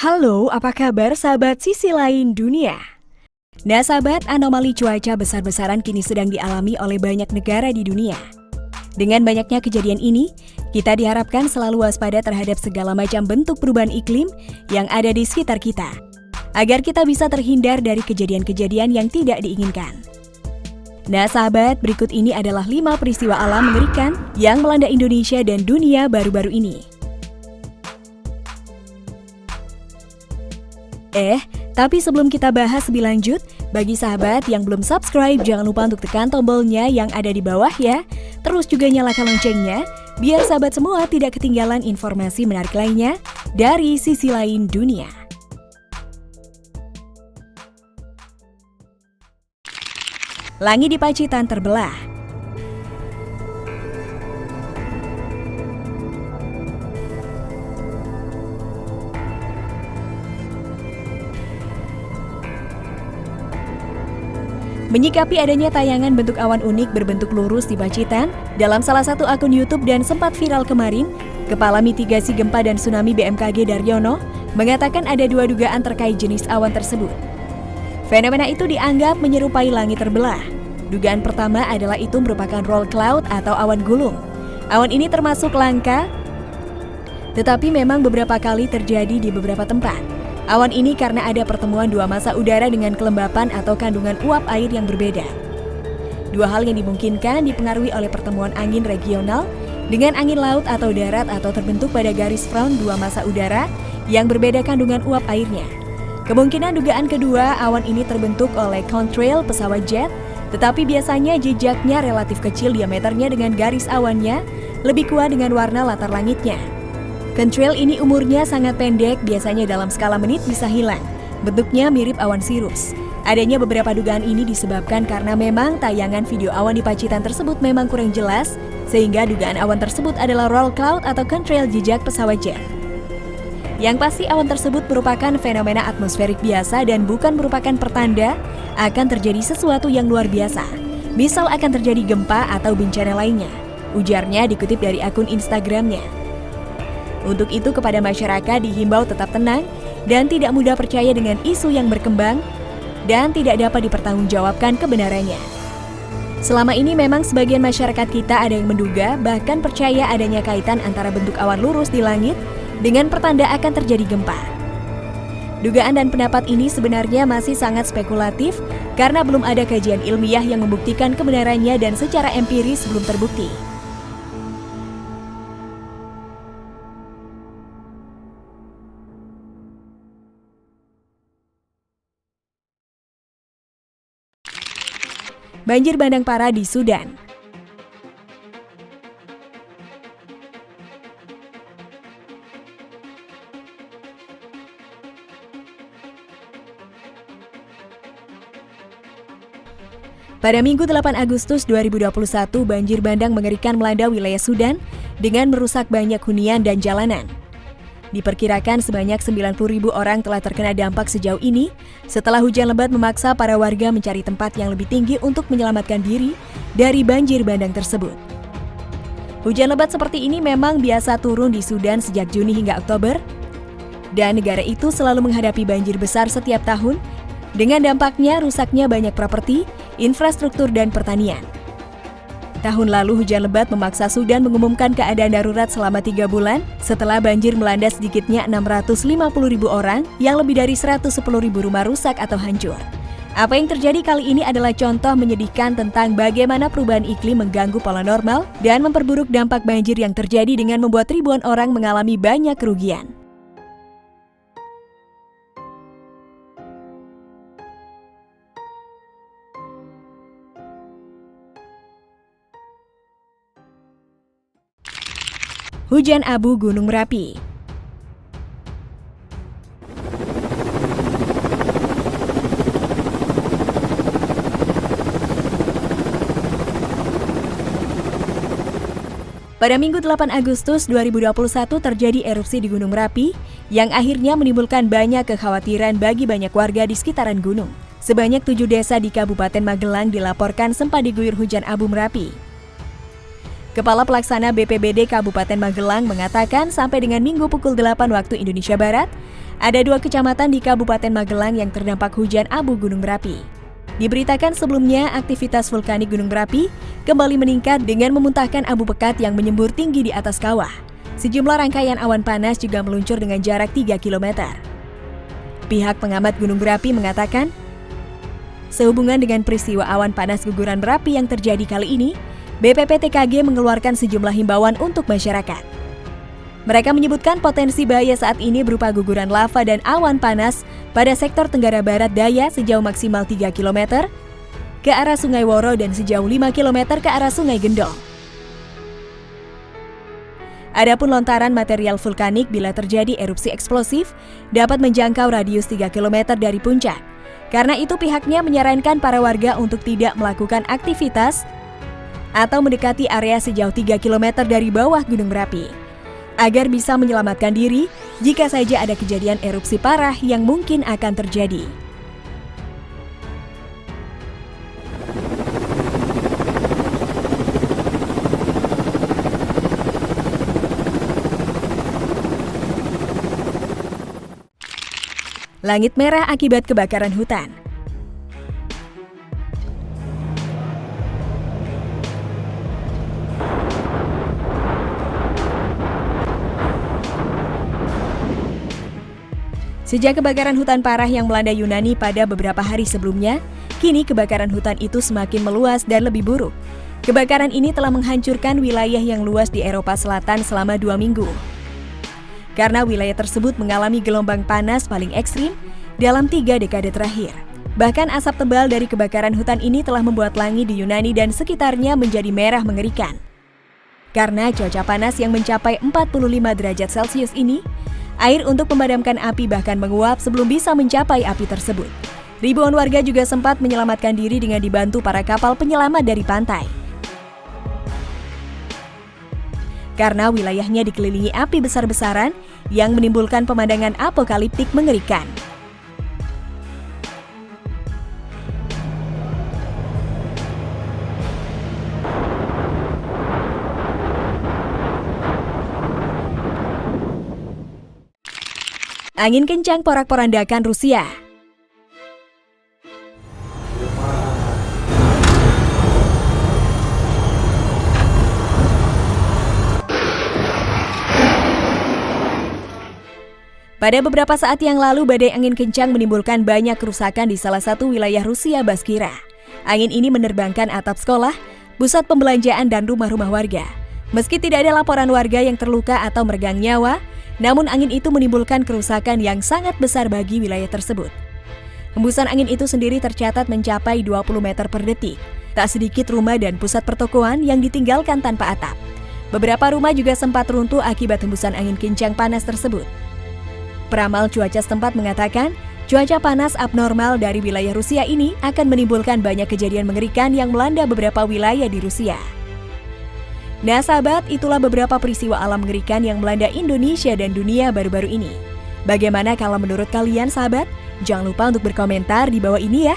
Halo, apa kabar sahabat sisi lain dunia? Nah sahabat, anomali cuaca besar-besaran kini sedang dialami oleh banyak negara di dunia. Dengan banyaknya kejadian ini, kita diharapkan selalu waspada terhadap segala macam bentuk perubahan iklim yang ada di sekitar kita, agar kita bisa terhindar dari kejadian-kejadian yang tidak diinginkan. Nah sahabat, berikut ini adalah 5 peristiwa alam mengerikan yang melanda Indonesia dan dunia baru-baru ini. Tapi sebelum kita bahas lebih lanjut, bagi sahabat yang belum subscribe, jangan lupa untuk tekan tombolnya yang ada di bawah ya. Terus juga nyalakan loncengnya, biar sahabat semua tidak ketinggalan informasi menarik lainnya dari sisi lain dunia. Langit di Pacitan terbelah. Menyikapi adanya tayangan bentuk awan unik berbentuk lurus di Pacitan dalam salah satu akun YouTube dan sempat viral kemarin, Kepala Mitigasi Gempa dan Tsunami BMKG Daryono mengatakan ada 2 dugaan terkait jenis awan tersebut. Fenomena itu dianggap menyerupai langit terbelah. Dugaan pertama adalah itu merupakan roll cloud atau awan gulung. Awan ini termasuk langka, tetapi memang beberapa kali terjadi di beberapa tempat. Awan ini karena ada pertemuan 2 massa udara dengan kelembapan atau kandungan uap air yang berbeda. 2 hal yang dimungkinkan dipengaruhi oleh pertemuan angin regional dengan angin laut atau darat atau terbentuk pada garis front 2 massa udara yang berbeda kandungan uap airnya. Kemungkinan dugaan kedua, awan ini terbentuk oleh contrail pesawat jet, tetapi biasanya jejaknya relatif kecil diameternya dengan garis awannya lebih kuat dengan warna latar langitnya. Contrail ini umurnya sangat pendek, biasanya dalam skala menit bisa hilang. Bentuknya mirip awan sirus. Adanya beberapa dugaan ini disebabkan karena memang tayangan video awan di Pacitan tersebut memang kurang jelas, sehingga dugaan awan tersebut adalah roll cloud atau contrail jejak pesawat jet. Yang pasti awan tersebut merupakan fenomena atmosferik biasa dan bukan merupakan pertanda akan terjadi sesuatu yang luar biasa. Misal akan terjadi gempa atau bencana lainnya, ujarnya dikutip dari akun Instagramnya. Untuk itu kepada masyarakat dihimbau tetap tenang dan tidak mudah percaya dengan isu yang berkembang dan tidak dapat dipertanggungjawabkan kebenarannya. Selama ini memang sebagian masyarakat kita ada yang menduga bahkan percaya adanya kaitan antara bentuk awan lurus di langit dengan pertanda akan terjadi gempa. Dugaan dan pendapat ini sebenarnya masih sangat spekulatif karena belum ada kajian ilmiah yang membuktikan kebenarannya dan secara empiris belum terbukti. Banjir bandang parah di Sudan. Pada Minggu 8 Agustus 2021, banjir bandang mengerikan melanda wilayah Sudan dengan merusak banyak hunian dan jalanan. Diperkirakan sebanyak 90.000 orang telah terkena dampak sejauh ini setelah hujan lebat memaksa para warga mencari tempat yang lebih tinggi untuk menyelamatkan diri dari banjir bandang tersebut. Hujan lebat seperti ini memang biasa turun di Sudan sejak Juni hingga Oktober, dan negara itu selalu menghadapi banjir besar setiap tahun dengan dampaknya rusaknya banyak properti, infrastruktur, dan pertanian. Tahun lalu hujan lebat memaksa Sudan mengumumkan keadaan darurat selama 3 bulan setelah banjir melanda sedikitnya 650.000 orang yang lebih dari 110.000 rumah rusak atau hancur. Apa yang terjadi kali ini adalah contoh menyedihkan tentang bagaimana perubahan iklim mengganggu pola normal dan memperburuk dampak banjir yang terjadi dengan membuat ribuan orang mengalami banyak kerugian. Hujan abu Gunung Merapi. Pada Minggu 8 Agustus 2021 terjadi erupsi di Gunung Merapi yang akhirnya menimbulkan banyak kekhawatiran bagi banyak warga di sekitaran gunung. Sebanyak 7 desa di Kabupaten Magelang dilaporkan sempat diguyur hujan abu Merapi. Kepala Pelaksana BPBD Kabupaten Magelang mengatakan sampai dengan Minggu pukul 8 waktu Indonesia Barat, Ada 2 kecamatan di Kabupaten Magelang yang terdampak hujan abu gunung berapi. Diberitakan sebelumnya, aktivitas vulkanik gunung berapi kembali meningkat dengan memuntahkan abu pekat yang menyembur tinggi di atas kawah. Sejumlah rangkaian awan panas juga meluncur dengan jarak 3 km. Pihak pengamat gunung berapi mengatakan, sehubungan dengan peristiwa awan panas guguran berapi yang terjadi kali ini, BPPTKG mengeluarkan sejumlah himbauan untuk masyarakat. Mereka menyebutkan potensi bahaya saat ini berupa guguran lava dan awan panas pada sektor Tenggara Barat Daya sejauh maksimal 3 km ke arah Sungai Woro dan sejauh 5 km ke arah Sungai Gendong. Adapun lontaran material vulkanik bila terjadi erupsi eksplosif dapat menjangkau radius 3 km dari puncak. Karena itu pihaknya menyarankan para warga untuk tidak melakukan aktivitas atau mendekati area sejauh 3 km dari bawah gunung berapi, agar bisa menyelamatkan diri jika saja ada kejadian erupsi parah yang mungkin akan terjadi. Langit merah akibat kebakaran hutan. Sejak kebakaran hutan parah yang melanda Yunani pada beberapa hari sebelumnya, kini kebakaran hutan itu semakin meluas dan lebih buruk. Kebakaran ini telah menghancurkan wilayah yang luas di Eropa Selatan selama 2 minggu. Karena wilayah tersebut mengalami gelombang panas paling ekstrim dalam 3 dekade terakhir. Bahkan asap tebal dari kebakaran hutan ini telah membuat langit di Yunani dan sekitarnya menjadi merah mengerikan. Karena cuaca panas yang mencapai 45 derajat Celcius ini, air untuk memadamkan api bahkan menguap sebelum bisa mencapai api tersebut. Ribuan warga juga sempat menyelamatkan diri dengan dibantu para kapal penyelamat dari pantai. Karena wilayahnya dikelilingi api besar-besaran yang menimbulkan pemandangan apokaliptik mengerikan. Angin kencang porak-porandakan Rusia. Pada beberapa saat yang lalu, badai angin kencang menimbulkan banyak kerusakan di salah satu wilayah Rusia, Baskira. Angin ini menerbangkan atap sekolah, pusat pembelanjaan, dan rumah-rumah warga. Meski tidak ada laporan warga yang terluka atau meregang nyawa, namun angin itu menimbulkan kerusakan yang sangat besar bagi wilayah tersebut. Hembusan angin itu sendiri tercatat mencapai 20 meter per detik. Tak sedikit rumah dan pusat pertokoan yang ditinggalkan tanpa atap. Beberapa rumah juga sempat runtuh akibat hembusan angin kencang panas tersebut. Peramal cuaca setempat mengatakan, cuaca panas abnormal dari wilayah Rusia ini akan menimbulkan banyak kejadian mengerikan yang melanda beberapa wilayah di Rusia. Nah sahabat, itulah beberapa peristiwa alam mengerikan yang melanda Indonesia dan dunia baru-baru ini. Bagaimana kalau menurut kalian sahabat? Jangan lupa untuk berkomentar di bawah ini ya.